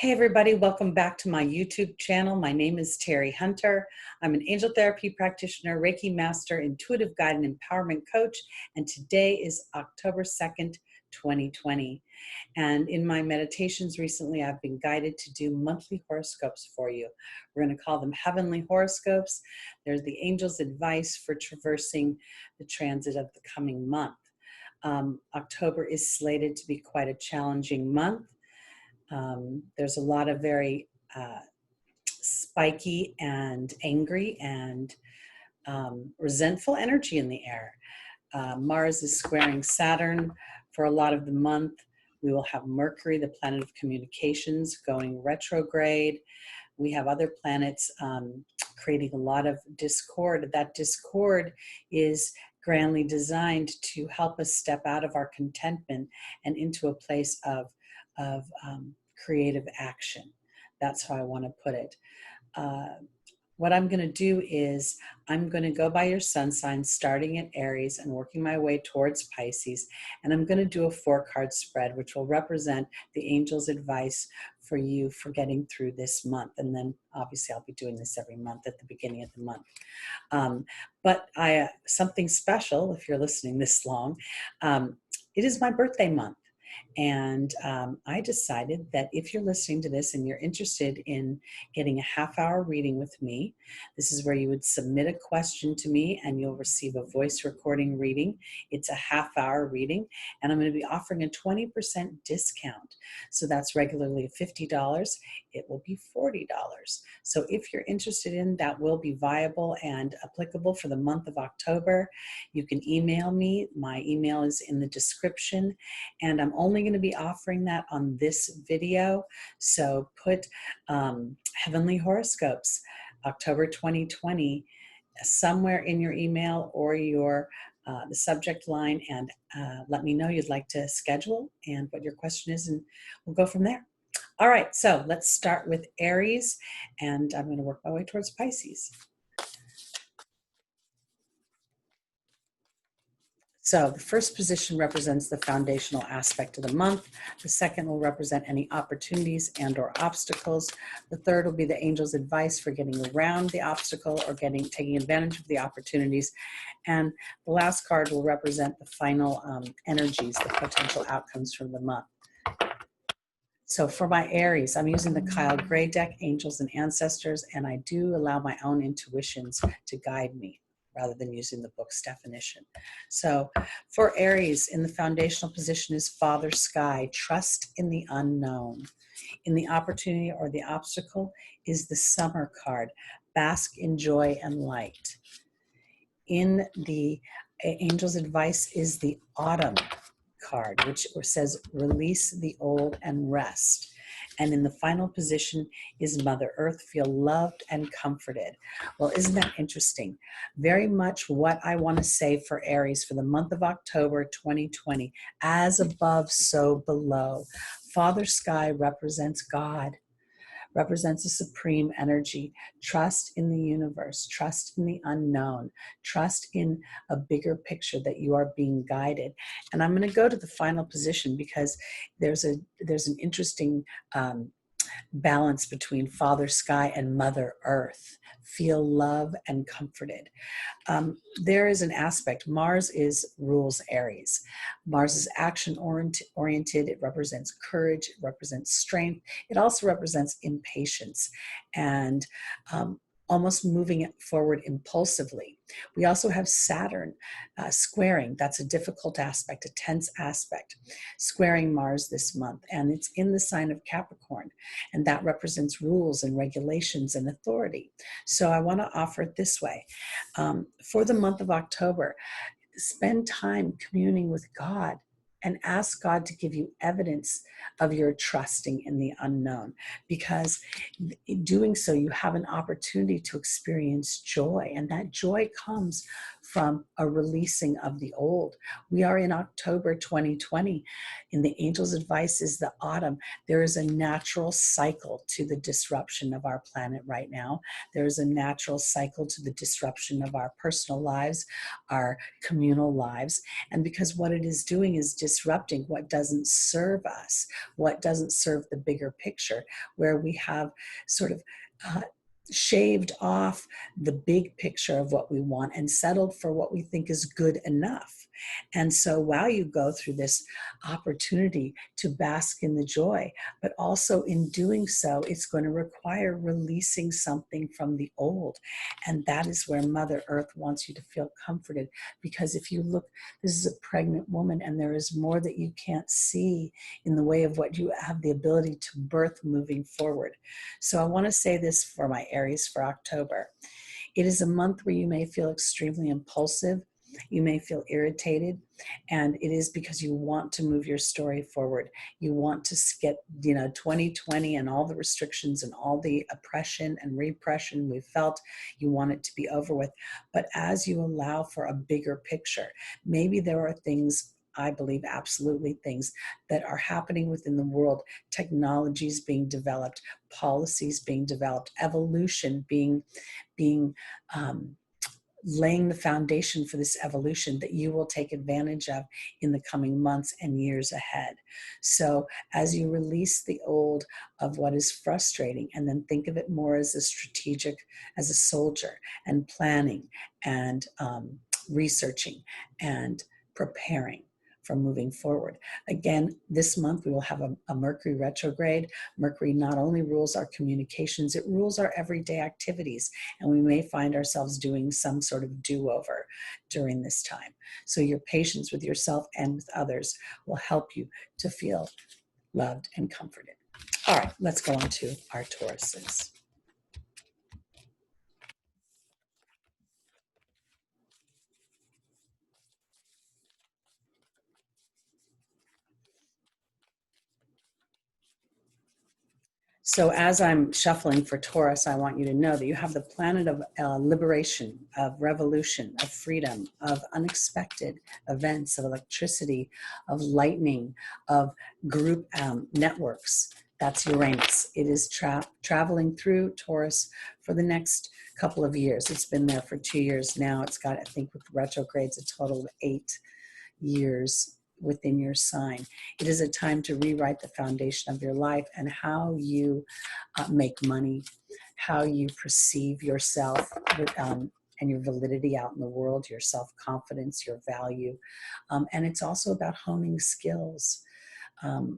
Hey everybody, welcome back to my YouTube channel. My name is Teri Hunter. I'm an angel therapy practitioner, Reiki master, intuitive guide and empowerment coach, and today is October 2nd, 2020. And in my meditations recently, I've been guided to do monthly horoscopes for you. We're going to call them heavenly horoscopes. They're the angel's advice for traversing the transit of the coming month. October is slated to be quite a challenging month. There's a lot of very spiky and angry and resentful energy in the air. Mars is squaring Saturn for a lot of the month. We will have Mercury, the planet of communications, going retrograde. We have other planets creating a lot of discord. That discord is grandly designed to help us step out of our contentment and into a place of creative action. That's how I want to put it. What I'm going to do is I'm going to go by your sun sign, starting at Aries and working my way towards Pisces. And I'm going to do a 4-card spread, which will represent the angel's advice for you for getting through this month. And then obviously I'll be doing this every month at the beginning of the month. But something special, if you're listening this long, it is my birthday month. And I decided that if you're listening to this and you're interested in getting a half-hour reading with me, this is where you would submit a question to me and you'll receive a voice recording reading. It's a half-hour reading, and I'm going to be offering a 20% discount. So that's regularly $50. It will be $40. So if you're interested in that, will be viable and applicable for the month of October. You can email me. My email is in the description, and I'm only going to be offering that on this video. So put heavenly horoscopes October 2020 somewhere in your email or your the subject line, and let me know you'd like to schedule and what your question is, and we'll go from there. All right, so let's start with Aries, and I'm going to work my way towards Pisces. So the first position represents the foundational aspect of the month. The second will represent any opportunities and or obstacles. The third will be the angel's advice for getting around the obstacle or taking advantage of the opportunities. And the last card will represent the final energies, the potential outcomes from the month. So for my Aries, I'm using the Kyle Gray deck, Angels and Ancestors, and I do allow my own intuitions to guide me, rather than using the book's definition. So for Aries, in the foundational position is Father Sky, trust in the unknown. In the opportunity or the obstacle is the Summer card, bask in joy and light. In the angel's advice is the Autumn card, which says release the old and rest. And in the final position is Mother Earth, feel loved and comforted. Well, isn't that interesting? Very much what I want to say for Aries for the month of October 2020. As above, so below. Father Sky represents God, represents a supreme energy. Trust in the universe, trust in the unknown, trust in a bigger picture that you are being guided. And I'm going to go to the final position because there's an interesting balance between Father Sky and Mother Earth. Feel love and comforted. There is an aspect. Mars rules Aries. Mars is action oriented. It represents courage. It represents strength. It also represents impatience and almost moving it forward impulsively. We also have Saturn squaring. That's a difficult aspect, a tense aspect, squaring Mars this month. And it's in the sign of Capricorn. And that represents rules and regulations and authority. So I want to offer it this way. For the month of October, spend time communing with God and ask God to give you evidence of your trusting in the unknown, because in doing so, you have an opportunity to experience joy, and that joy comes from a releasing of the old. We are in October 2020. In the angel's advice is the autumn. There is a natural cycle to the disruption of our planet right now. There is a natural cycle to the disruption of our personal lives, our communal lives. And because what it is doing is disrupting what doesn't serve us, what doesn't serve the bigger picture, where we have sort of shaved off the big picture of what we want and settled for what we think is good enough. And so while you go through this opportunity to bask in the joy, but also in doing so, it's going to require releasing something from the old. And that is where Mother Earth wants you to feel comforted. Because if you look, this is a pregnant woman, and there is more that you can't see in the way of what you have the ability to birth moving forward. So I want to say this for my Aries for October. It is a month where you may feel extremely impulsive. You may feel irritated, and it is because you want to move your story forward. You want to get, 2020 and all the restrictions and all the oppression and repression we felt, you want it to be over with. But as you allow for a bigger picture, maybe there are things, I believe absolutely things that are happening within the world, technologies being developed, policies being developed, evolution being laying the foundation for this evolution that you will take advantage of in the coming months and years ahead. So as you release the old of what is frustrating, and then think of it more as a strategic, as a soldier, and planning and researching and preparing for moving forward. Again, this month we will have a Mercury retrograde. Mercury not only rules our communications, it rules our everyday activities, and we may find ourselves doing some sort of do-over during this time. So your patience with yourself and with others will help you to feel loved and comforted. All right, let's go on to our Tauruses. So as I'm shuffling for Taurus, I want you to know that you have the planet of liberation, of revolution, of freedom, of unexpected events, of electricity, of lightning, of group networks. That's Uranus. It is traveling through Taurus for the next couple of years. It's been there for 2 years now. It's got, I think, with retrogrades, a total of 8 years within your sign. It is a time to rewrite the foundation of your life and how you make money, how you perceive yourself, and your validity out in the world, your self-confidence, your value. And it's also about honing skills.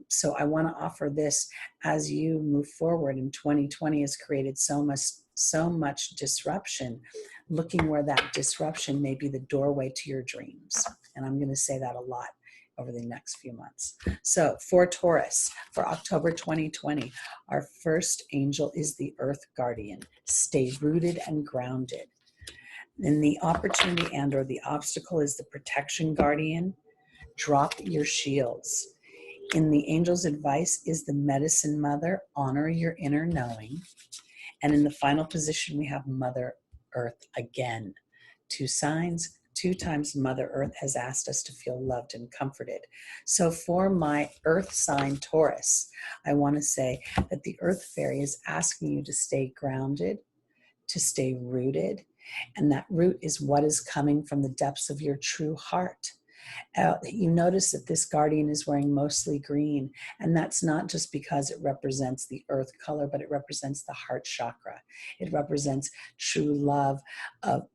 So I want to offer this as you move forward. And 2020 has created so much disruption, looking where that disruption may be the doorway to your dreams. And I'm going to say that a lot over the next few months. So for Taurus, for October 2020, our first angel is the Earth Guardian. Stay rooted and grounded. And the opportunity and or the obstacle is the Protection Guardian. Drop your shields. In the angel's advice is the Medicine Mother. Honor your inner knowing. And in the final position, we have Mother Earth again. 2 signs. 2 times Mother Earth has asked us to feel loved and comforted. So for my Earth sign Taurus, I want to say that the Earth Fairy is asking you to stay grounded, to stay rooted, and that root is what is coming from the depths of your true heart. You notice that this guardian is wearing mostly green, and that's not just because it represents the earth color, but it represents the heart chakra. It represents true love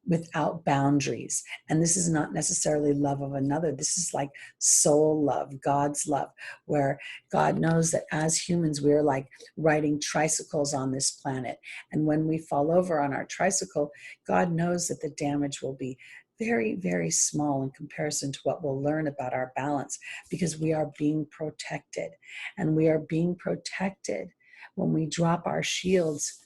without boundaries. And this is not necessarily love of another. This is like soul love, God's love, where God knows that as humans, we're like riding tricycles on this planet. And when we fall over on our tricycle, God knows that the damage will be very, very small in comparison to what we'll learn about our balance, because we are being protected. And we are being protected when we drop our shields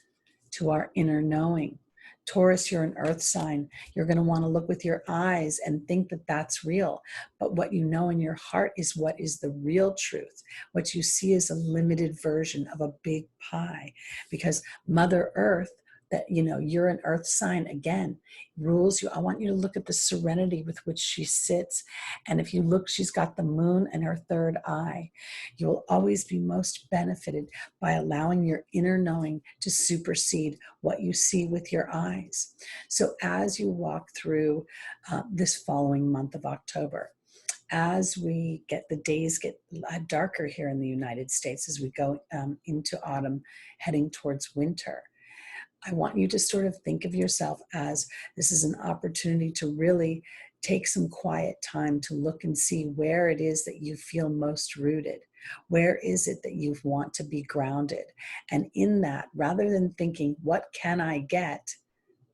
to our inner knowing. Taurus, you're an earth sign. You're going to want to look with your eyes and think that that's real. But what you know in your heart is what is the real truth. What you see is a limited version of a big pie, because Mother Earth that, you know, you're an earth sign again, rules you. I want you to look at the serenity with which she sits. And if you look, she's got the moon and her third eye. You will always be most benefited by allowing your inner knowing to supersede what you see with your eyes. So as you walk through this following month of October, as we get, the days get darker here in the United States, as we go into autumn, heading towards winter, I want you to sort of think of yourself as this is an opportunity to really take some quiet time to look and see where it is that you feel most rooted. Where is it that you want to be grounded? And in that, rather than thinking, what can I get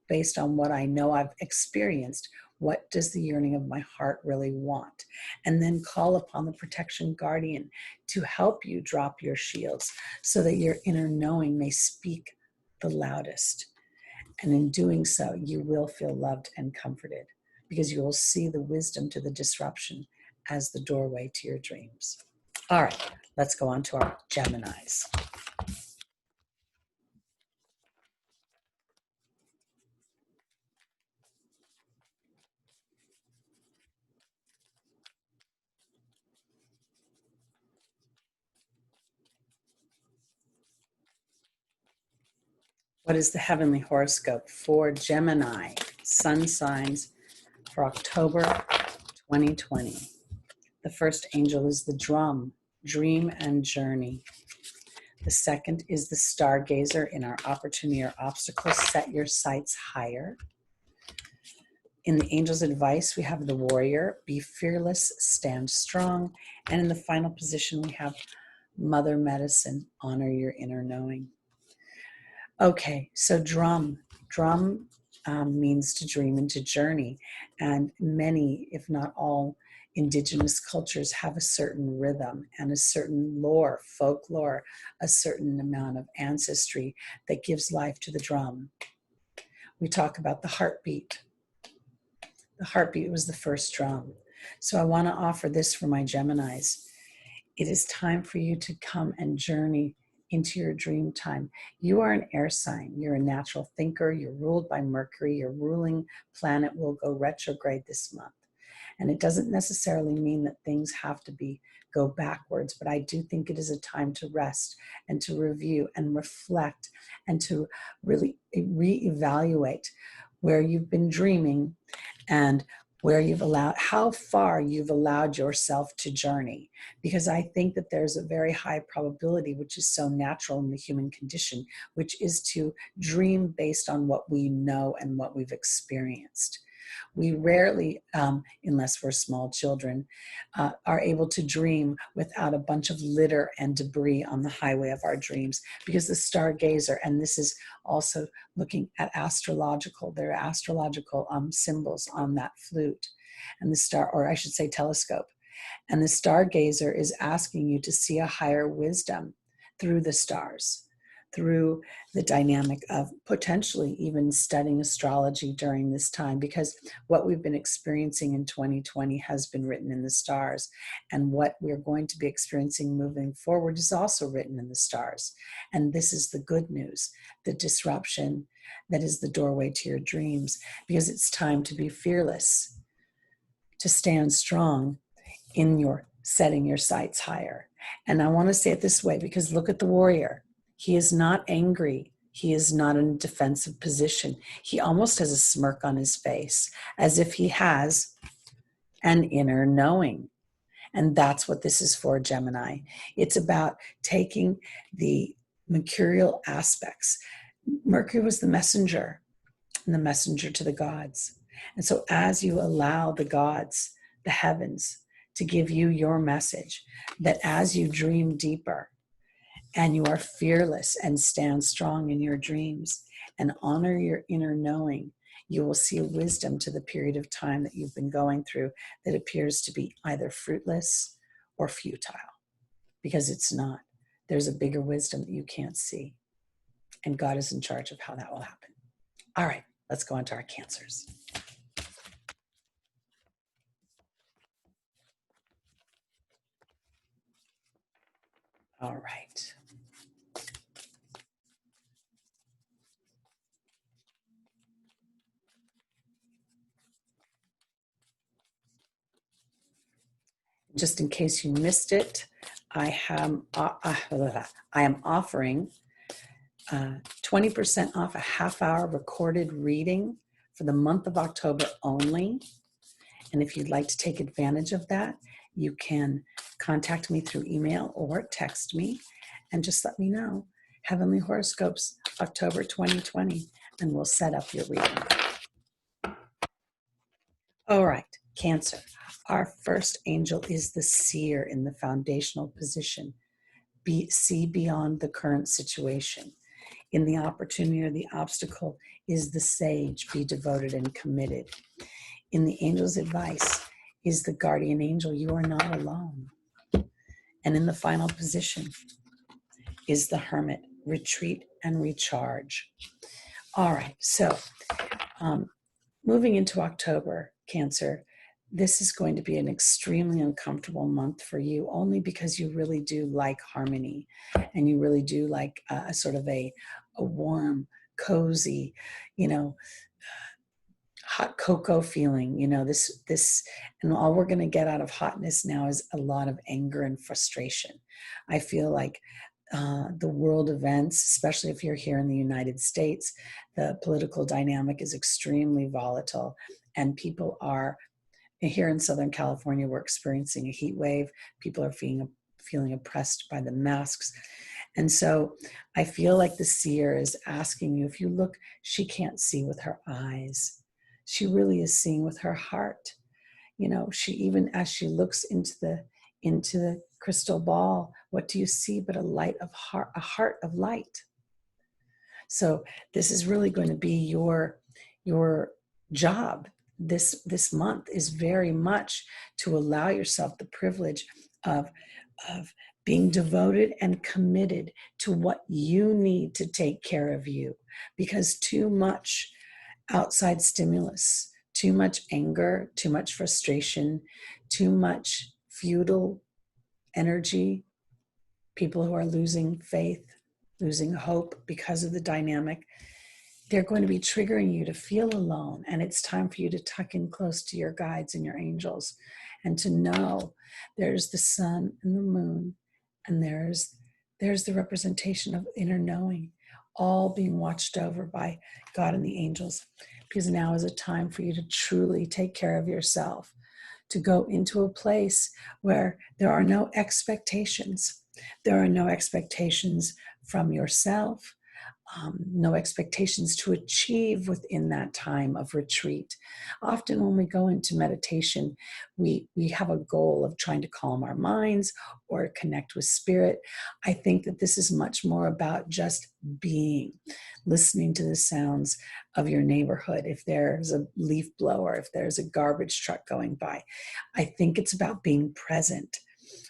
based on what I know I've experienced, what does the yearning of my heart really want? And then call upon the protection guardian to help you drop your shields so that your inner knowing may speak the loudest. And in doing so, you will feel loved and comforted because you will see the wisdom to the disruption as the doorway to your dreams. All right, let's go on to our Geminis. What is the heavenly horoscope for Gemini sun signs for October 2020? The first angel is the drum, dream and journey. The second is the stargazer in our opportunity or obstacle, set your sights higher. In the angel's advice, we have the warrior, be fearless, stand strong. And in the final position, we have mother medicine, honor your inner knowing. Okay, so drum means to dream and to journey. And many, if not all, indigenous cultures have a certain rhythm and a certain lore, folklore, a certain amount of ancestry that gives life to the drum. We talk about the heartbeat. The heartbeat was the first drum. So I want to offer this for my Geminis. It is time for you to come and journey into your dream time. You are an air sign. You're a natural thinker. You're ruled by Mercury. Your ruling planet will go retrograde this month. And it doesn't necessarily mean that things have to go backwards, but I do think it is a time to rest and to review and reflect and to really reevaluate where you've been dreaming and where you've allowed, how far you've allowed yourself to journey. Because I think that there's a very high probability, which is so natural in the human condition, which is to dream based on what we know and what we've experienced. We rarely, unless we're small children, are able to dream without a bunch of litter and debris on the highway of our dreams, because the stargazer, and this is also looking at there are astrological symbols on that flute, and the star, or I should say telescope, and the stargazer is asking you to see a higher wisdom through the stars, through the dynamic of potentially even studying astrology during this time, because what we've been experiencing in 2020 has been written in the stars, and what we're going to be experiencing moving forward is also written in the stars. And this is the good news, the disruption that is the doorway to your dreams, because it's time to be fearless, to stand strong in your setting your sights higher. And I want to say it this way, because look at the warrior. He is not angry. He is not in a defensive position. He almost has a smirk on his face, as if he has an inner knowing. And that's what this is for, Gemini. It's about taking the mercurial aspects. Mercury was the messenger, and the messenger to the gods. And so as you allow the gods, the heavens, to give you your message, that as you dream deeper, and you are fearless and stand strong in your dreams and honor your inner knowing, you will see wisdom to the period of time that you've been going through that appears to be either fruitless or futile, because it's not. There's a bigger wisdom that you can't see, and God is in charge of how that will happen. All right, let's go on to our Cancers. All right. just in case you missed it, I am offering 20% off a half-hour recorded reading for the month of October only. And if you'd like to take advantage of that, you can contact me through email or text me and just let me know. Heavenly Horoscopes, October 2020, and we'll set up your reading. All right, Cancer. Our first angel is the seer in the foundational position. See beyond the current situation. In the opportunity or the obstacle is the sage. Be devoted and committed. In the angel's advice is the guardian angel. You are not alone. And in the final position is the hermit. Retreat and recharge. All right, so moving into October, Cancer, this is going to be an extremely uncomfortable month for you, only because you really do like harmony, and you really do like a sort of a warm, cozy, hot cocoa feeling. This, and all we're going to get out of hotness now is a lot of anger and frustration. I feel like the world events, especially if you're here in the United States, the political dynamic is extremely volatile, and people are, here in Southern California, we're experiencing a heat wave. People are feeling oppressed by the masks. And so I feel like the seer is asking you, if you look, she can't see with her eyes. She really is seeing with her heart. She, even as she looks into the crystal ball, what do you see but a heart of light? So this is really going to be your job. This month is very much to allow yourself the privilege of being devoted and committed to what you need to take care of you, because too much outside stimulus, too much anger, too much frustration, too much feudal energy, people who are losing faith, losing hope because of the dynamic, they're going to be triggering you to feel alone. And it's time for you to tuck in close to your guides and your angels, and to know there's the sun and the moon, and there's the representation of inner knowing, all being watched over by God and the angels. Because now is a time for you to truly take care of yourself, to go into a place where there are no expectations. There are no expectations from yourself, no expectations to achieve within that time of retreat. Often when we go into meditation, we have a goal of trying to calm our minds or connect with spirit. I think that this is much more about just being, listening to the sounds of your neighborhood. If there's a leaf blower, if there's a garbage truck going by, I think it's about being present.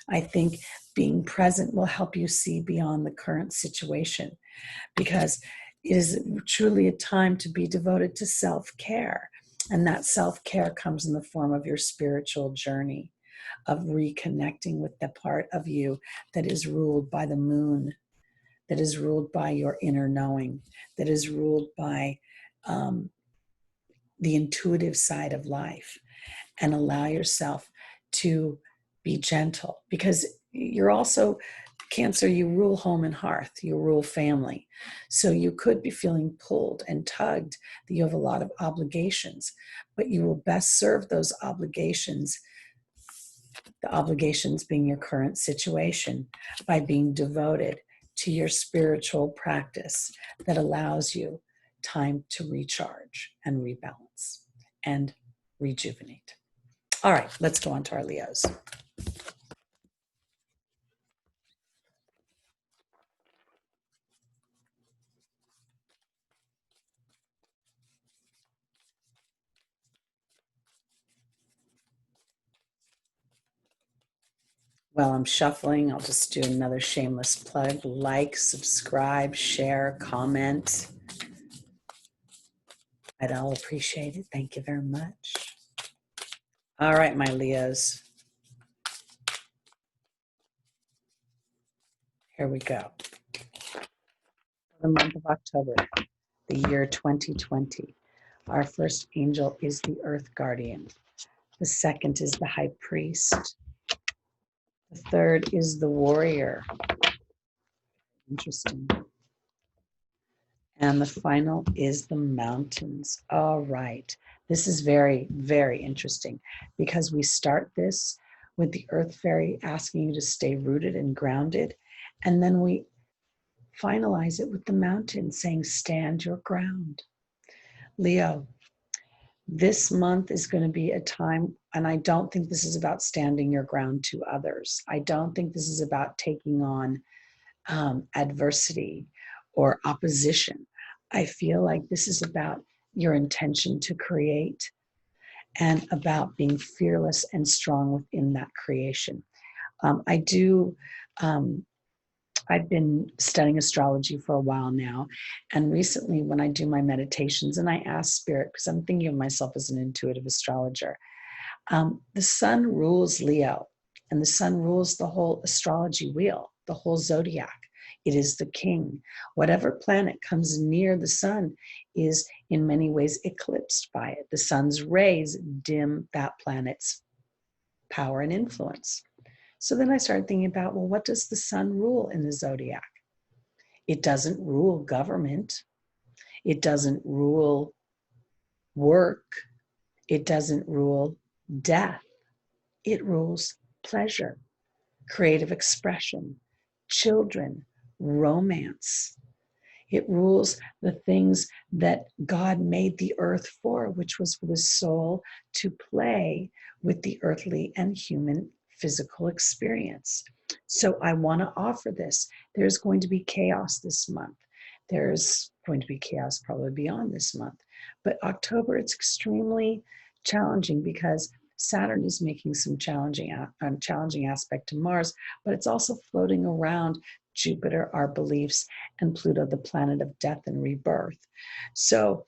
I think being present will help you see beyond the current situation, because it is truly a time to be devoted to self-care. And that self-care comes in the form of your spiritual journey, of reconnecting with the part of you that is ruled by the moon, that is ruled by your inner knowing, that is ruled by the intuitive side of life. And allow yourself to be gentle, because you're also, Cancer, you rule home and hearth, you rule family. So you could be feeling pulled and tugged, that you have a lot of obligations, but you will best serve those obligations, the obligations being your current situation, by being devoted to your spiritual practice that allows you time to recharge and rebalance and rejuvenate. All right, let's go on to our Leos. While I'm shuffling, I'll just do another shameless plug. Like, subscribe, share, comment. I'd all appreciate it. Thank you very much. All right, my Leos. Here we go. The month of October, the year 2020. Our first angel is the Earth Guardian. The second is the High Priest. The third is the warrior. Interesting. And the final is the mountains. All right. This is very, very interesting because we start this with the earth fairy asking you to stay rooted and grounded. And then we finalize it with the mountain saying, stand your ground. Leo, this month is going to be a time, and I don't think this is about standing your ground to others. I don't think this is about taking on adversity or opposition. I feel like this is about your intention to create and about being fearless and strong within that creation. I've been studying astrology for a while now. And recently when I do my meditations and I ask spirit, because I'm thinking of myself as an intuitive astrologer, the sun rules Leo and the sun rules the whole astrology wheel, the whole zodiac. It is the king. Whatever planet comes near the sun is in many ways eclipsed by it. The sun's rays dim that planet's power and influence. So then I started thinking about, well, what does the sun rule in the zodiac? It doesn't rule government. It doesn't rule work. It doesn't rule death. It rules pleasure, creative expression, children, romance. It rules the things that God made the earth for, which was for the soul to play with the earthly and human physical experience. So I want to offer this. There's going to be chaos this month. There's going to be chaos probably beyond this month. But October, it's extremely challenging because Saturn is making some challenging aspect to Mars, but it's also floating around Jupiter, our beliefs, and Pluto, the planet of death and rebirth. So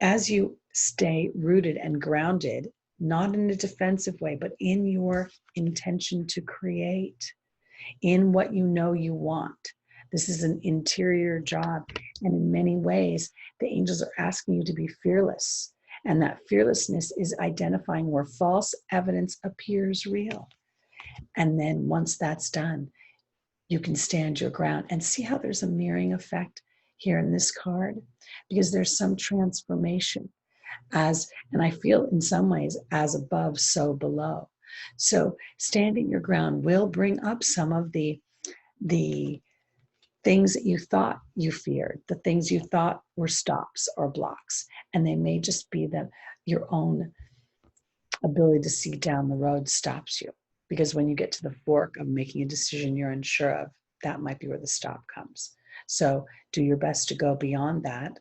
as you stay rooted and grounded, not in a defensive way, but in your intention to create, in what you know you want. This is an interior job. And in many ways, the angels are asking you to be fearless. And that fearlessness is identifying where false evidence appears real. And then once that's done, you can stand your ground and see how there's a mirroring effect here in this card, because there's some transformation and I feel in some ways as above, so below. So standing your ground will bring up some of the things that you thought you feared, the things you thought were stops or blocks, and they may just be that your own ability to see down the road stops you. Because when you get to the fork of making a decision you're unsure of, that might be where the stop comes. So do your best to go beyond that.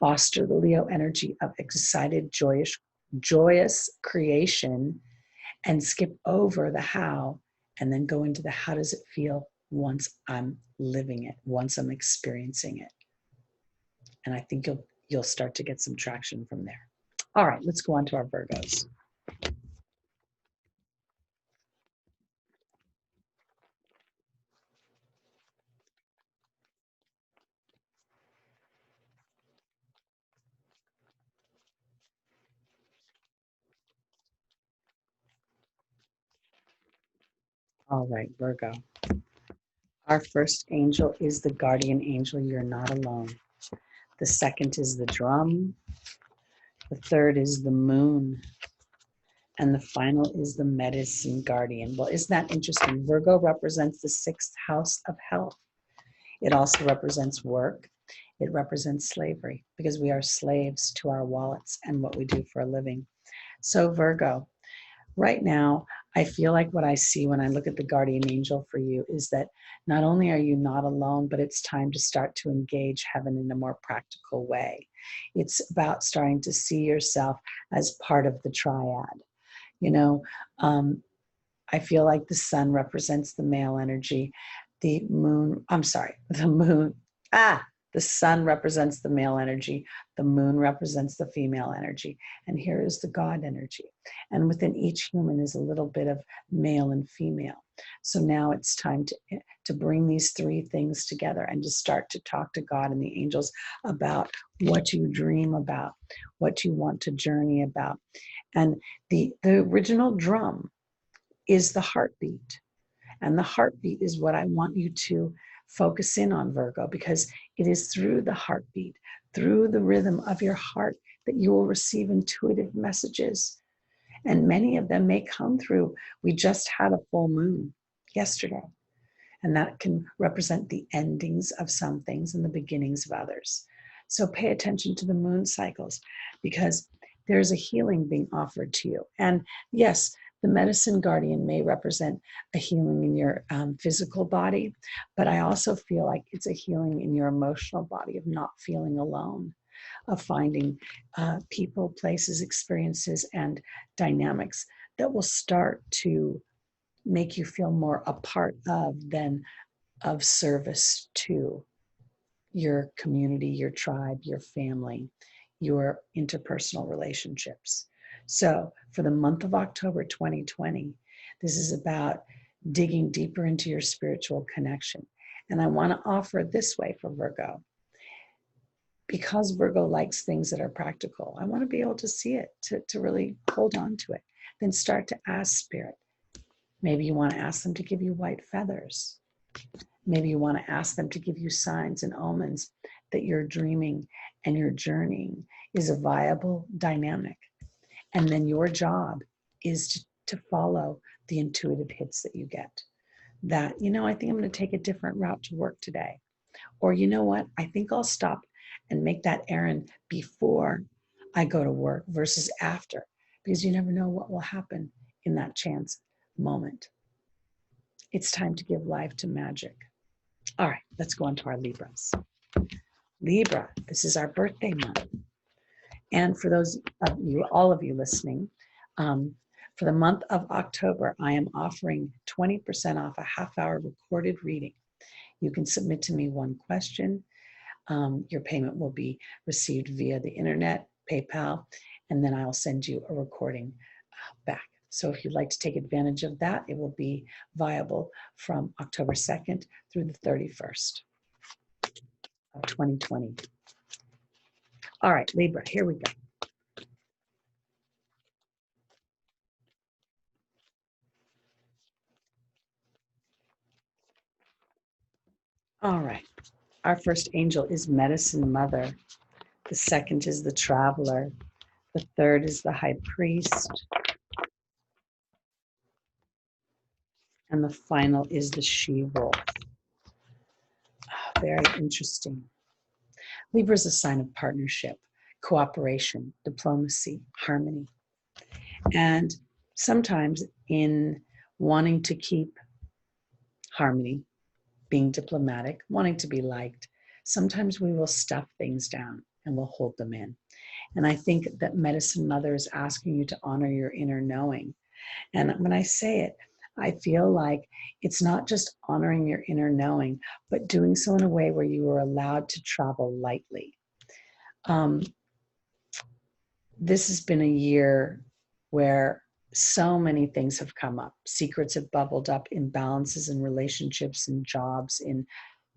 Foster the Leo energy of excited, joyous creation, and skip over the how, and then go into the how does it feel once I'm living it, once I'm experiencing it. And I think you'll start to get some traction from there. All right, let's go on to our Virgos. All right, Virgo. Our first angel is the guardian angel. You're not alone. The second is the drum. The third is the moon. And the final is the medicine guardian. Well, isn't that interesting? Virgo represents the sixth house of health. It also represents work. It represents slavery because we are slaves to our wallets and what we do for a living. So Virgo, right now, I feel like what I see when I look at the guardian angel for you is that not only are you not alone, but it's time to start to engage heaven in a more practical way. It's about starting to see yourself as part of the triad. You know, I feel like the sun represents the male energy. The moon, the sun represents the male energy. The moon represents the female energy. And here is the God energy. And within each human is a little bit of male and female. So now it's time to bring these three things together and to start to talk to God and the angels about what you dream about, what you want to journey about. And the original drum is the heartbeat. And the heartbeat is what I want you to focus in on, Virgo, because it is through the heartbeat, through the rhythm of your heart, that you will receive intuitive messages. And many of them may come through. We just had a full moon yesterday, and that can represent the endings of some things and the beginnings of others. So pay attention to the moon cycles, because there's a healing being offered to you. And yes, the medicine guardian may represent a healing in your physical body, but I also feel like it's a healing in your emotional body of not feeling alone, of finding people, places, experiences, and dynamics that will start to make you feel more a part of than of service to your community, your tribe, your family, your interpersonal relationships. So for the month of October 2020, this is about digging deeper into your spiritual connection. And I want to offer it this way for Virgo. Because Virgo likes things that are practical, I want to be able to see it, to really hold on to it. Then start to ask Spirit. Maybe you want to ask them to give you white feathers. Maybe you want to ask them to give you signs and omens that your dreaming and your journeying is a viable dynamic. And then your job is to follow the intuitive hits that you get. That, I think I'm going to take a different route to work today. Or, you know what, I think I'll stop and make that errand before I go to work versus after, because you never know what will happen in that chance moment. It's time to give life to magic. All right, let's go on to our Libras. Libra, this is our birthday month. And for those of you, all of you listening, for the month of October, I am offering 20% off a half-hour recorded reading. You can submit to me one question. Your payment will be received via the internet, PayPal, and then I'll send you a recording back. So if you'd like to take advantage of that, it will be viable from October 2nd through the 31st of 2020. All right, Libra, here we go. All right, our first angel is Medicine Mother. The second is the Traveler. The third is the High Priest. And the final is the She-Wolf. Very interesting. Libra is a sign of partnership, cooperation, diplomacy, harmony. And sometimes in wanting to keep harmony, being diplomatic, wanting to be liked, sometimes we will stuff things down and we'll hold them in. And I think that Medicine Mother is asking you to honor your inner knowing. And when I say it, I feel like it's not just honoring your inner knowing, but doing so in a way where you are allowed to travel lightly. This has been a year where so many things have come up. Secrets have bubbled up, imbalances in relationships, in jobs, in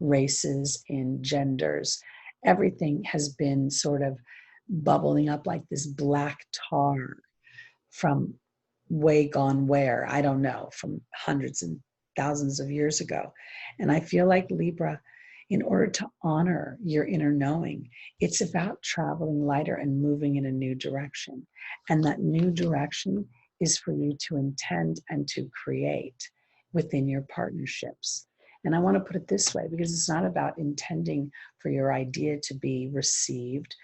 races, in genders. Everything has been sort of bubbling up like this black tar from way gone where, I don't know, from hundreds and thousands of years ago. And I feel like Libra, in order to honor your inner knowing, it's about traveling lighter and moving in a new direction. And that new direction is for you to intend and to create within your partnerships. And I want to put it this way, because it's not about intending for your idea to be received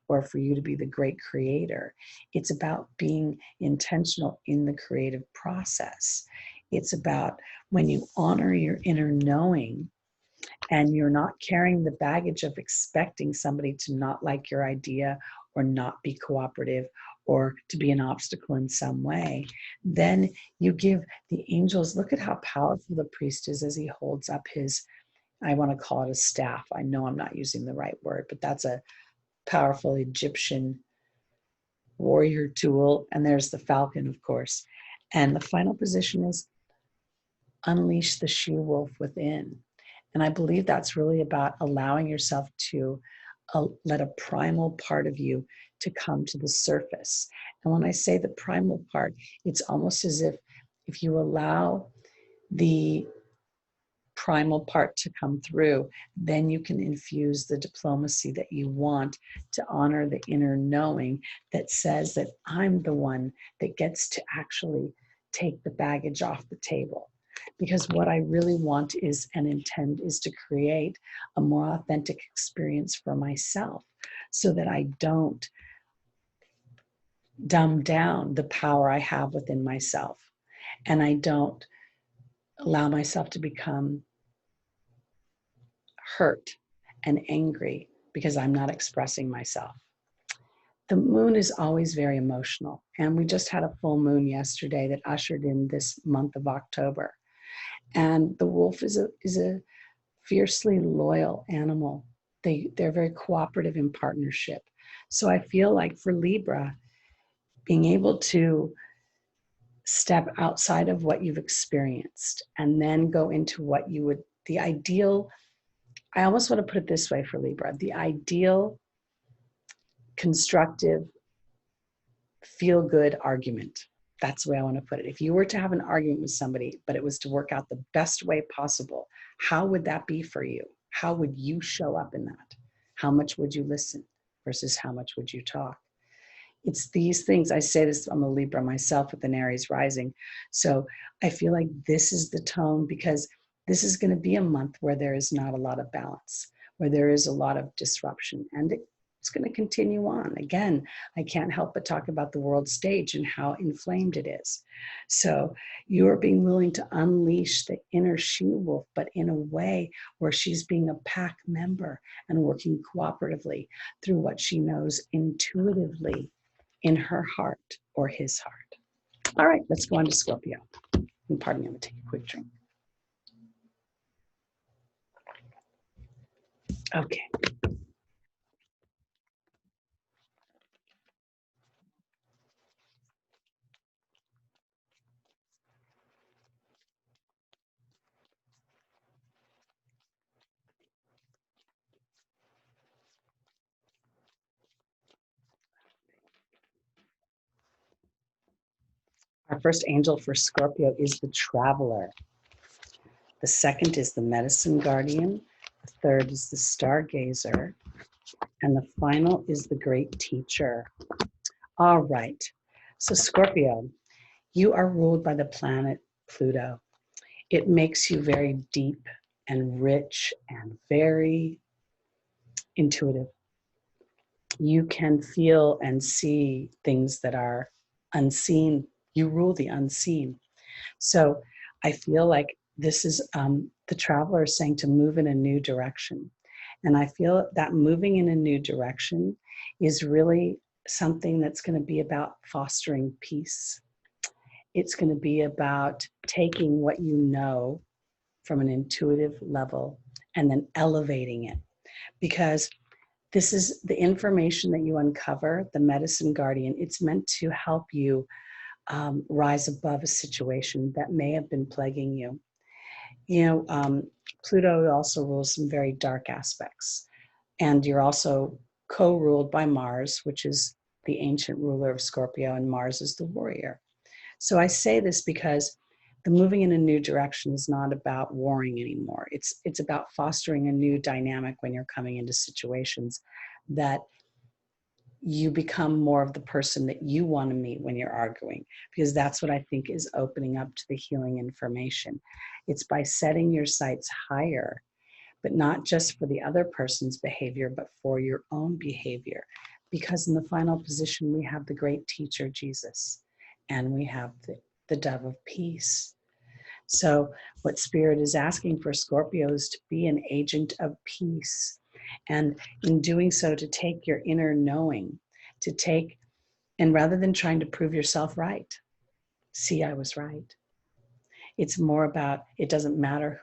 or for you to be the great creator. It's about being intentional in the creative process. It's about when you honor your inner knowing and you're not carrying the baggage of expecting somebody to not like your idea or not be cooperative or to be an obstacle in some way, then you give the angels, look at how powerful the priest is as he holds up his, I want to call it a staff. I know I'm not using the right word, but that's a powerful Egyptian warrior tool. And there's the falcon, of course. And the final position is unleash the she-wolf within. And I believe that's really about allowing yourself to let a primal part of you to come to the surface. And when I say the primal part, it's almost as if if you allow the primal part to come through, then you can infuse the diplomacy that you want to honor the inner knowing that says that I'm the one that gets to actually take the baggage off the table. Because what I really want is and intend is to create a more authentic experience for myself so that I don't dumb down the power I have within myself, and I don't allow myself to become hurt and angry because I'm not expressing myself. The moon is always very emotional, and we just had a full moon yesterday that ushered in this month of October. And the wolf is a fiercely loyal animal. They're very cooperative in partnership. So I feel like for Libra, being able to step outside of what you've experienced and then go into what you would, the ideal, I almost want to put it this way for Libra, the ideal constructive feel-good argument. That's the way I want to put it. If you were to have an argument with somebody, but it was to work out the best way possible, how would that be for you? How would you show up in that? How much would you listen versus how much would you talk? It's these things. I say this, I'm a Libra myself with an Aries rising. So I feel like this is the tone, because this is going to be a month where there is not a lot of balance, where there is a lot of disruption, and it's going to continue on. Again, I can't help but talk about the world stage and how inflamed it is. So you are being willing to unleash the inner she-wolf, but in a way where she's being a pack member and working cooperatively through what she knows intuitively in her heart or his heart. All right, let's go on to Scorpio. And pardon me, I'm going to take a quick drink. Okay. Our first angel for Scorpio is the Traveler. The second is the Medicine Guardian. The third is the Stargazer. And the final is the Great Teacher. All right. So Scorpio, you are ruled by the planet Pluto. It makes you very deep and rich and very intuitive. You can feel and see things that are unseen. You rule the unseen. So I feel like this is the Traveler is saying to move in a new direction. And I feel that moving in a new direction is really something that's going to be about fostering peace. It's going to be about taking what you know from an intuitive level and then elevating it. Because this is the information that you uncover, the Medicine Guardian. It's meant to help you rise above a situation that may have been plaguing you. You know, Pluto also rules some very dark aspects. And you're also co-ruled by Mars, which is the ancient ruler of Scorpio, and Mars is the warrior. So I say this because the moving in a new direction is not about warring anymore. It's about fostering a new dynamic when you're coming into situations that you become more of the person that you want to meet when you're arguing, because that's what I think is opening up to the healing information. It's by setting your sights higher, but not just for the other person's behavior, but for your own behavior. Because in the final position, we have the great teacher, Jesus, and we have the dove of peace. So what Spirit is asking for Scorpio is to be an agent of peace. And in doing so, to take your inner knowing, to take, and rather than trying to prove yourself right, see, I was right. It's more about, it doesn't matter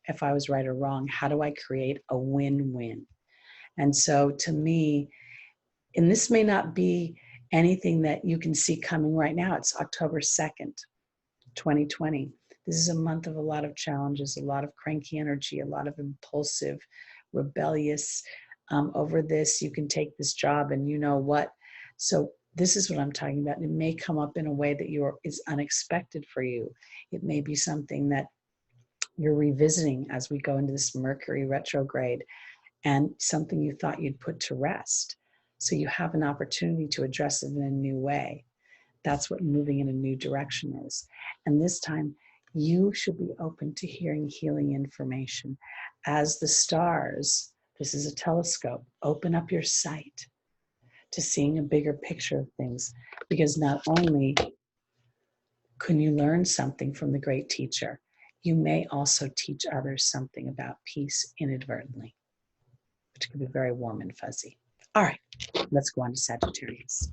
if I was right or wrong, how do I create a win-win? And so to me, and this may not be anything that you can see coming right now. It's October 2nd, 2020. This is a month of a lot of challenges, a lot of cranky energy, a lot of impulsive, rebellious, over this, you can take this job and you know what. So This is what I'm talking about. It may come up in a way that is unexpected for you. It may be something that you're revisiting as we go into this Mercury retrograde, and something you thought you'd put to rest. So you have an opportunity to address it in a new way. That's what moving in a new direction is. And this time, you should be open to hearing healing information. As the stars, this is a telescope, open up your sight to seeing a bigger picture of things, because not only can you learn something from the great teacher, you may also teach others something about peace inadvertently, which could be very warm and fuzzy. All right, let's go on to Sagittarius.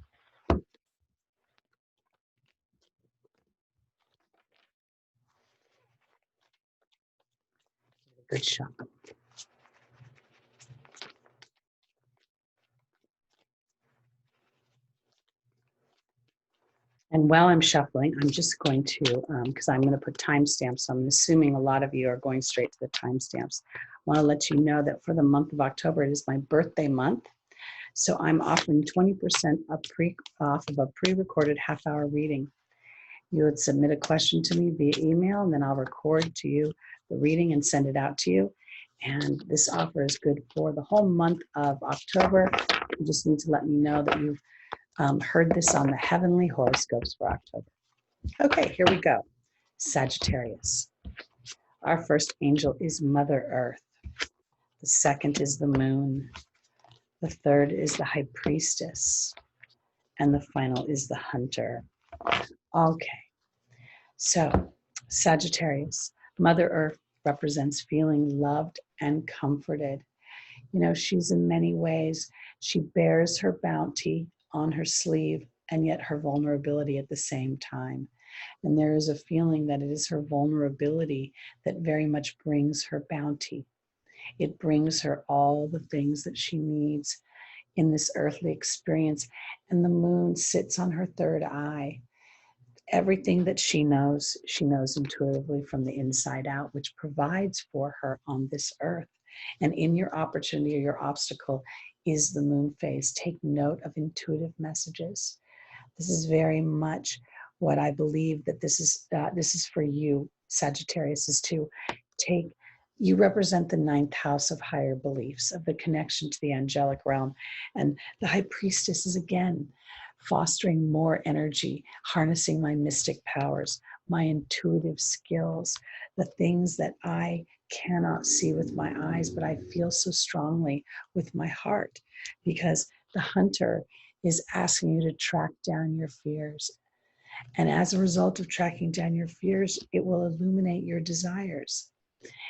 Good shot. And while I'm shuffling, I'm just going to, because I'm going to put timestamps, so I'm assuming a lot of you are going straight to the timestamps. I want to let you know that for the month of October, it is my birthday month. So I'm offering 20% off of a pre-recorded half-hour reading. You would submit a question to me via email, and then I'll record to you the reading and send it out to you. And this offer is good for the whole month of October. You just need to let me know that you've heard this on the heavenly horoscopes for October. Okay, here we go. Sagittarius. Our first angel is Mother Earth. The second is the moon. The third is the high priestess. And the final is the hunter. Okay, so Sagittarius, Mother Earth represents feeling loved and comforted. You know, she's in many ways, she bears her bounty on her sleeve and yet her vulnerability at the same time. And there is a feeling that it is her vulnerability that very much brings her bounty. It brings her all the things that she needs in this earthly experience. And the moon sits on her third eye. Everything that she knows intuitively from the inside out, which provides for her on this earth. And in your opportunity or your obstacle is the moon phase. Take note of intuitive messages. This is very much what I believe that this is for you, Sagittarius, is to take, you represent the ninth house of higher beliefs, of the connection to the angelic realm. And the high priestess is, again, fostering more energy, harnessing my mystic powers, my intuitive skills, the things that I cannot see with my eyes, but I feel so strongly with my heart, because the hunter is asking you to track down your fears. And as a result of tracking down your fears, it will illuminate your desires.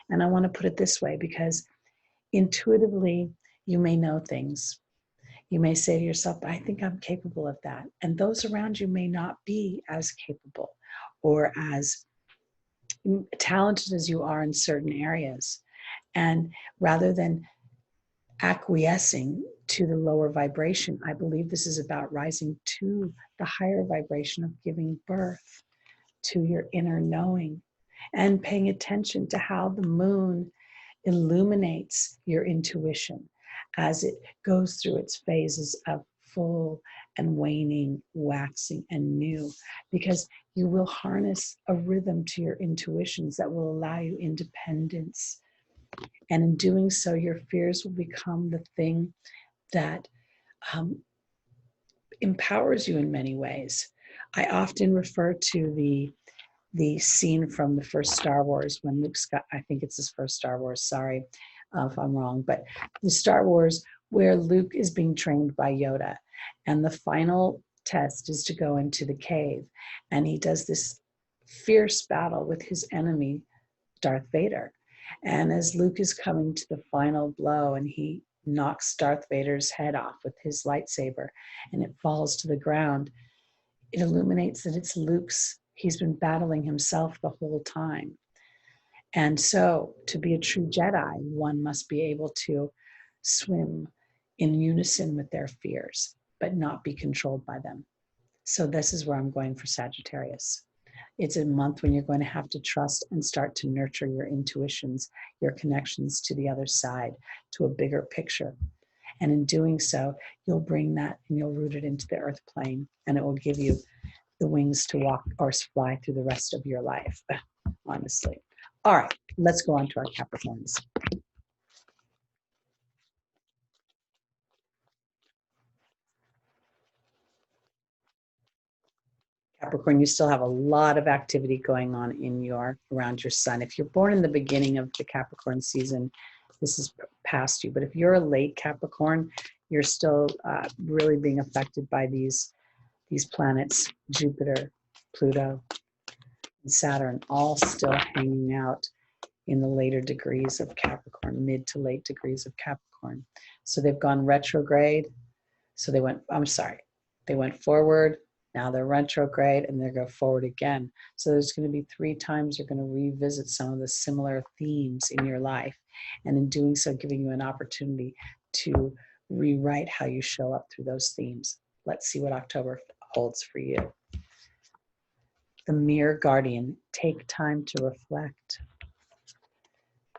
And I want to put it this way, because intuitively, you may know things. You may say to yourself, I think I'm capable of that. And those around you may not be as capable or as talented as you are in certain areas. And rather than acquiescing to the lower vibration, I believe this is about rising to the higher vibration of giving birth to your inner knowing and paying attention to how the moon illuminates your intuition as it goes through its phases of full and waning, waxing and new, because you will harness a rhythm to your intuitions that will allow you independence. And in doing so, your fears will become the thing that empowers you in many ways. I often refer to the scene from the first Star Wars when Luke Scott, I think it's his first Star Wars, sorry if I'm wrong, but the Star Wars where Luke is being trained by Yoda. And the final test is to go into the cave. And he does this fierce battle with his enemy, Darth Vader. And as Luke is coming to the final blow and he knocks Darth Vader's head off with his lightsaber and it falls to the ground, it illuminates that it's Luke's. He's been battling himself the whole time. And so to be a true Jedi, one must be able to swim in unison with their fears, but not be controlled by them. So this is where I'm going for Sagittarius. It's a month when you're going to have to trust and start to nurture your intuitions, your connections to the other side, to a bigger picture. And in doing so, you'll bring that and you'll root it into the earth plane, and it will give you the wings to walk or fly through the rest of your life, honestly. All right, let's go on to our Capricorns. Capricorn, you still have a lot of activity going on around your sun. If you're born in the beginning of the Capricorn season, this is past you. But if you're a late Capricorn, you're still really being affected by these planets, Jupiter, Pluto, and Saturn, all still hanging out in the later degrees of Capricorn, mid to late degrees of Capricorn. So they've gone retrograde. So they went forward. Now they're retrograde, and they're going forward again. So there's going to be 3 times you're going to revisit some of the similar themes in your life. And in doing so, giving you an opportunity to rewrite how you show up through those themes. Let's see what October holds for you. The Mirror Guardian, take time to reflect.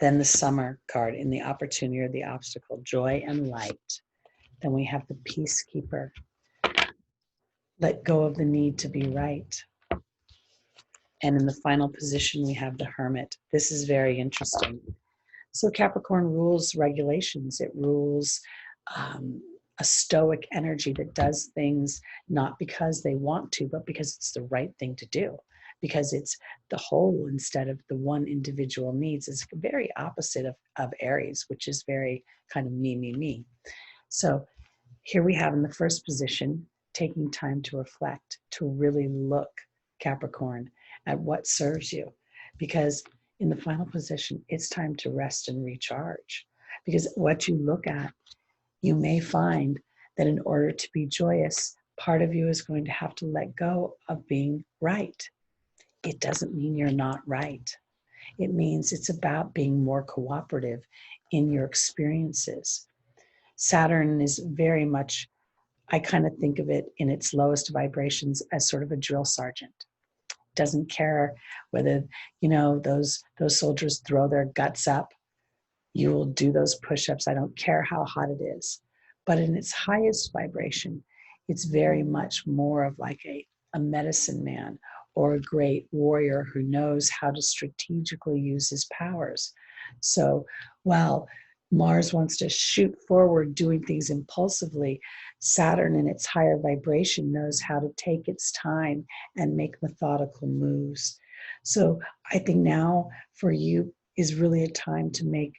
Then the Summer card in the opportunity or the obstacle, joy and light. Then we have the Peacekeeper, let go of the need to be right. And in the final position, we have the Hermit. This is very interesting. So Capricorn rules regulations. It rules a stoic energy that does things not because they want to, but because it's the right thing to do, because it's the whole instead of the one individual needs. It's very opposite of Aries, which is very kind of me. So here we have in the first position, taking time to reflect, to really look, Capricorn, at what serves you. Because in the final position, it's time to rest and recharge. Because what you look at, you may find that in order to be joyous, part of you is going to have to let go of being right. It doesn't mean you're not right. It means it's about being more cooperative in your experiences. Saturn is very much, I kind of think of it in its lowest vibrations as sort of a drill sergeant. Doesn't care whether, those soldiers throw their guts up. You will do those push-ups. I don't care how hot it is. But in its highest vibration, it's very much more of like a medicine man or a great warrior who knows how to strategically use his powers. So while Mars wants to shoot forward doing things impulsively, Saturn in its higher vibration knows how to take its time and make methodical moves. So I think now for you is really a time to make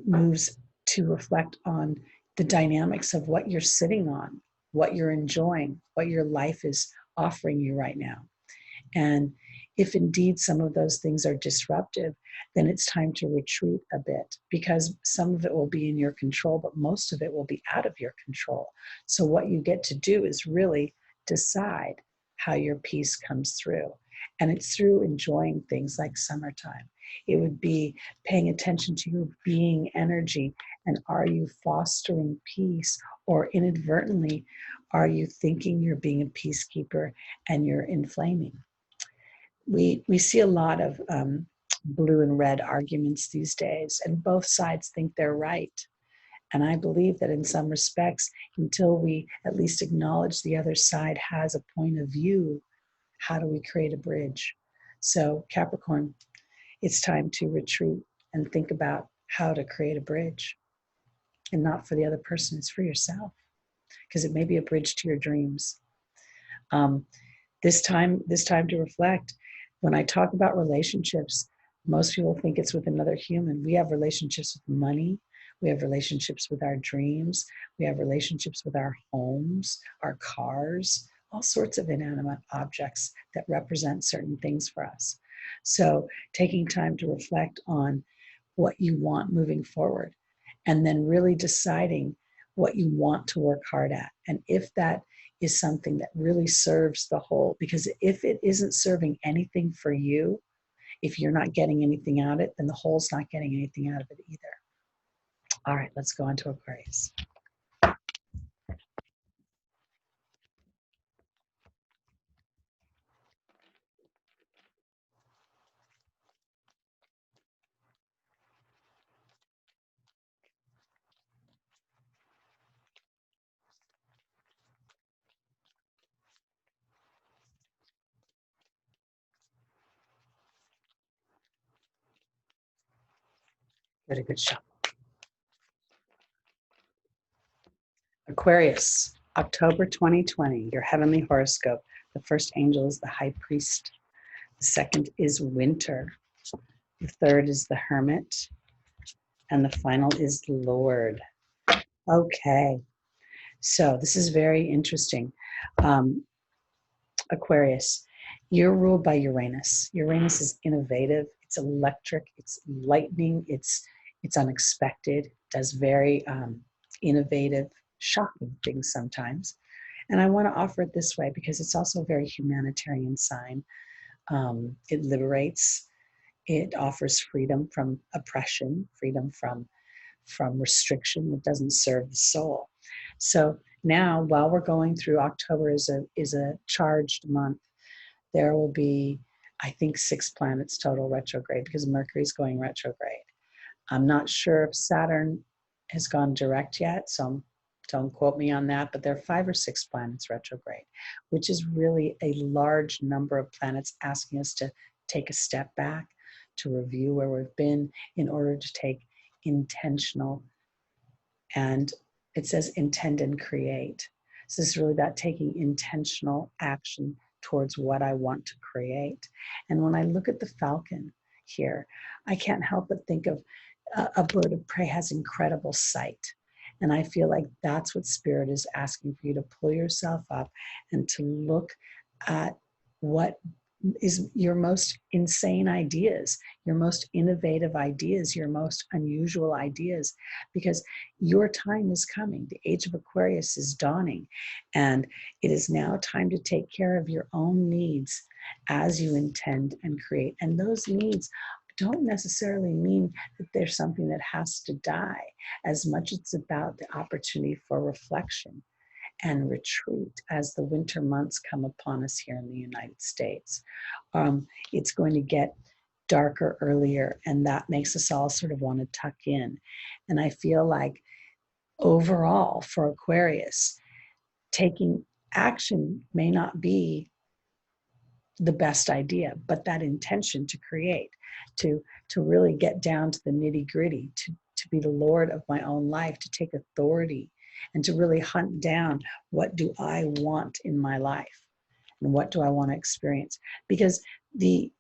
moves to reflect on the dynamics of what you're sitting on, what you're enjoying, what your life is offering you right now. And if indeed some of those things are disruptive, then it's time to retreat a bit, because some of it will be in your control, but most of it will be out of your control. So what you get to do is really decide how your peace comes through. And it's through enjoying things like summertime. It would be paying attention to your being energy, and are you fostering peace, or inadvertently are you thinking you're being a peacekeeper and you're inflaming? We see a lot of blue and red arguments these days, and both sides think they're right. And I believe that in some respects, until we at least acknowledge the other side has a point of view, how do we create a bridge? So Capricorn, it's time to retreat and think about how to create a bridge. And not for the other person, it's for yourself, because it may be a bridge to your dreams. This time to reflect. When I talk about relationships, most people think it's with another human. We have relationships with money. We have relationships with our dreams. We have relationships with our homes, our cars, all sorts of inanimate objects that represent certain things for us. So taking time to reflect on what you want moving forward, and then really deciding what you want to work hard at. And if that is something that really serves the whole, because if it isn't serving anything for you, if you're not getting anything out of it, then the whole's not getting anything out of it either. All right, let's go on to Aquarius. Get a good shot. Aquarius, October 2020, your heavenly horoscope. The first angel is the high priest. The second is winter. The third is the hermit. And the final is the Lord. Okay, so this is very interesting. Aquarius, you're ruled by Uranus. Uranus is innovative, it's electric, it's lightning, it's unexpected, does very innovative, shocking things sometimes. And I want to offer it this way because it's also a very humanitarian sign. It liberates, it offers freedom from oppression, freedom from restriction that doesn't serve the soul. So now, while we're going through October is a charged month, there will be, I think, 6 planets total retrograde because Mercury's going retrograde. I'm not sure if Saturn has gone direct yet, so don't quote me on that, but there are 5 or 6 planets retrograde, which is really a large number of planets asking us to take a step back, to review where we've been in order to take intentional, and it says intend and create. So this is really about taking intentional action towards what I want to create. And when I look at the falcon here, I can't help but think of a bird of prey has incredible sight. And I feel like that's what Spirit is asking for you to pull yourself up and to look at what is your most insane ideas, your most innovative ideas, your most unusual ideas, because your time is coming. The age of Aquarius is dawning, and it is now time to take care of your own needs as you intend and create. And those needs don't necessarily mean that there's something that has to die, as much as it's about the opportunity for reflection and retreat as the winter months come upon us here in the United States. It's going to get darker earlier, and that makes us all sort of want to tuck in. And I feel like overall for Aquarius, taking action may not be the best idea, but that intention to create, to really get down to the nitty gritty, to be the Lord of my own life, to take authority, and to really hunt down what do I want in my life and what do I want to experience. Because the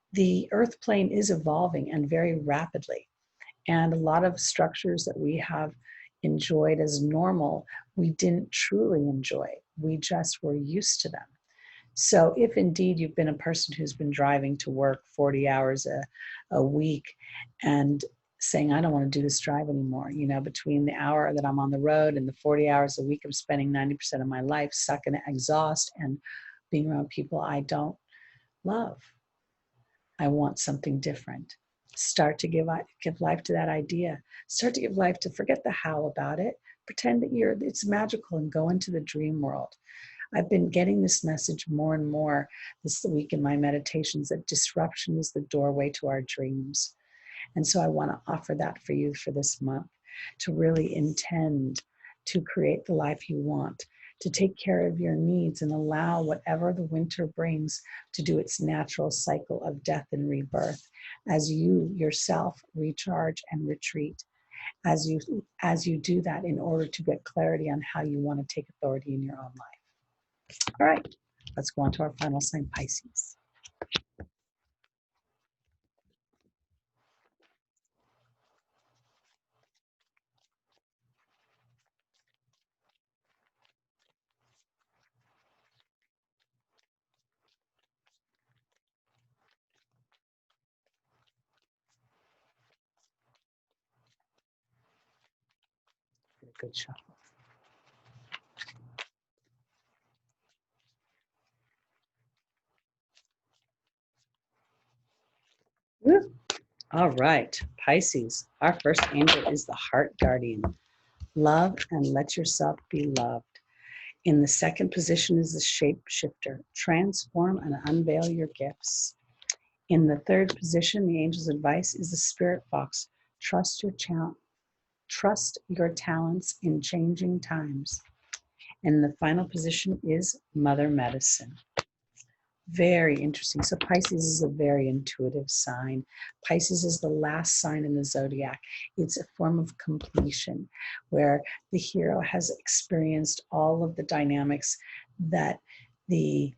earth plane is evolving and very rapidly. And a lot of structures that we have enjoyed as normal, we didn't truly enjoy. We just were used to them. So if indeed you've been a person who's been driving to work 40 hours a week and saying, I don't want to do this drive anymore, you know, between the hour that I'm on the road and the 40 hours a week I'm spending 90% of my life sucking exhaust and being around people I don't love. I want something different. Start to give life to that idea. Start to give life to, forget the how about it. Pretend that it's magical and go into the dream world. I've been getting this message more and more this week in my meditations that disruption is the doorway to our dreams. And so I want to offer that for you for this month, to really intend to create the life you want, to take care of your needs and allow whatever the winter brings to do its natural cycle of death and rebirth as you yourself recharge and retreat, as you do that in order to get clarity on how you want to take authority in your own life. All right, let's go on to our final sign, Pisces. Good job. Woo. All right, Pisces, our first angel is the heart guardian. Love and let yourself be loved. In the second position is the shapeshifter. Transform and unveil your gifts. In the third position, the angel's advice is the spirit fox. Trust your talents in changing times. And the final position is Mother Medicine. Very interesting. So Pisces is a very intuitive sign. Pisces is the last sign in the zodiac. It's a form of completion where the hero has experienced all of the dynamics that the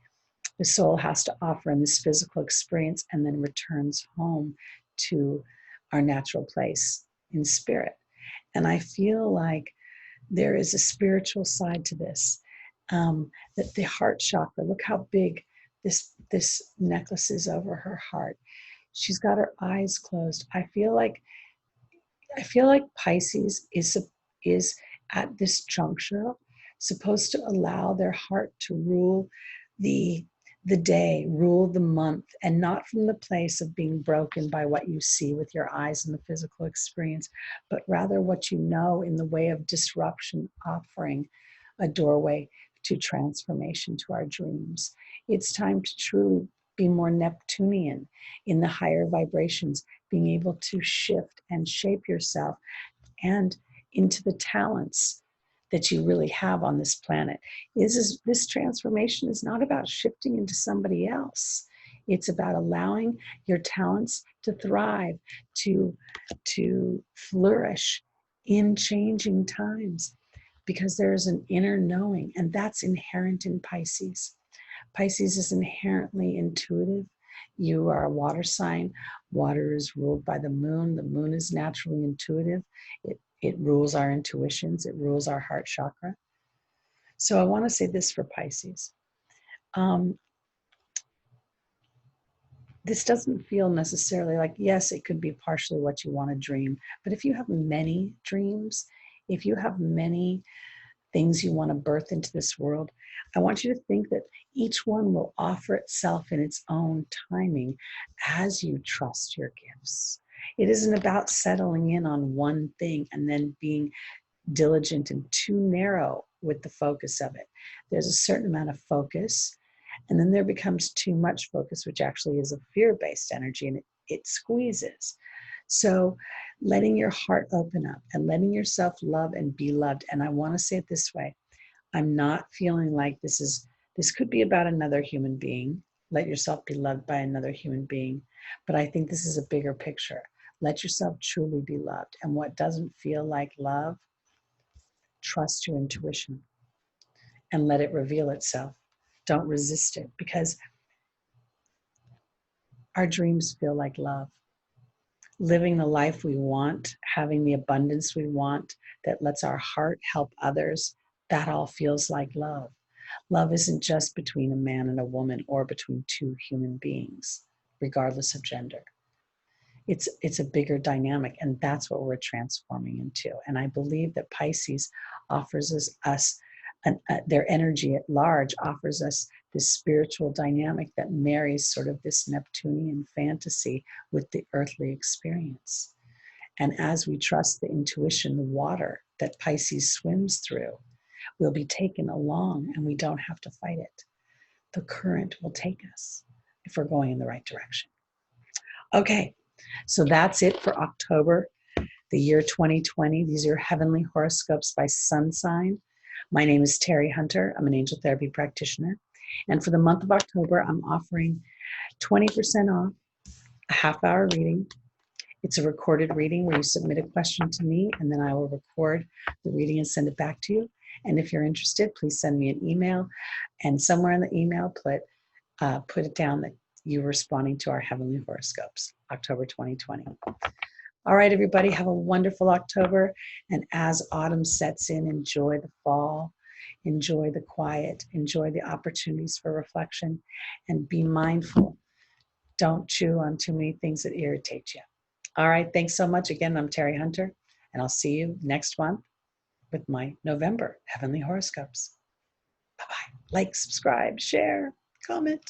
soul has to offer in this physical experience, and then returns home to our natural place in spirit. And I feel like there is a spiritual side to this, that the heart chakra, look how big this necklace is over her heart. She's got her eyes closed. I feel like Pisces is at this juncture supposed to allow their heart to rule the day, rule the month, and not from the place of being broken by what you see with your eyes in the physical experience, but rather what you know in the way of disruption, offering a doorway to transformation to our dreams. It's time to truly be more Neptunian in the higher vibrations, being able to shift and shape yourself and into the talents that you really have on this planet. This transformation is not about shifting into somebody else. It's about allowing your talents to thrive, to flourish in changing times, because there is an inner knowing, and that's inherent in Pisces. Pisces is inherently intuitive. You are a water sign. Water is ruled by the moon. The moon is naturally intuitive. It rules our intuitions. It rules our heart chakra. So I want to say this for Pisces. This doesn't feel necessarily like, yes, it could be partially what you want to dream. But if you have many dreams, if you have many things you want to birth into this world, I want you to think that each one will offer itself in its own timing as you trust your gifts. It isn't about settling in on one thing and then being diligent and too narrow with the focus of it. There's a certain amount of focus, and then there becomes too much focus, which actually is a fear-based energy, and it squeezes. So letting your heart open up and letting yourself love and be loved. And I want to say it this way. I'm not feeling like this could be about another human being. Let yourself be loved by another human being. But I think this is a bigger picture. Let yourself truly be loved. And what doesn't feel like love, trust your intuition and let it reveal itself. Don't resist it, because our dreams feel like love. Living the life we want, having the abundance we want, that lets our heart help others, that all feels like love. Love isn't just between a man and a woman or between two human beings, regardless of gender. It's a bigger dynamic, and that's what we're transforming into. And I believe that Pisces offers us their energy at large offers us this spiritual dynamic that marries sort of this Neptunian fantasy with the earthly experience. And as we trust the intuition, the water that Pisces swims through, we'll be taken along, and we don't have to fight it. The current will take us if we're going in the right direction. Okay, so that's it for October, the year 2020. These are heavenly horoscopes by sun sign. My name is Teri Hunter. I'm an angel therapy practitioner. And for the month of October, I'm offering 20% off a half-hour reading. It's a recorded reading where you submit a question to me, and then I will record the reading and send it back to you. And if you're interested, please send me an email. And somewhere in the email, put it down that you're responding to our heavenly horoscopes, October 2020. All right, everybody, have a wonderful October. And as autumn sets in, enjoy the fall, enjoy the quiet, enjoy the opportunities for reflection, and be mindful. Don't chew on too many things that irritate you. All right, thanks so much. Again, I'm Teri Hunter, and I'll see you next month with my November Heavenly Horoscopes. Bye-bye. Like, subscribe, share, comment.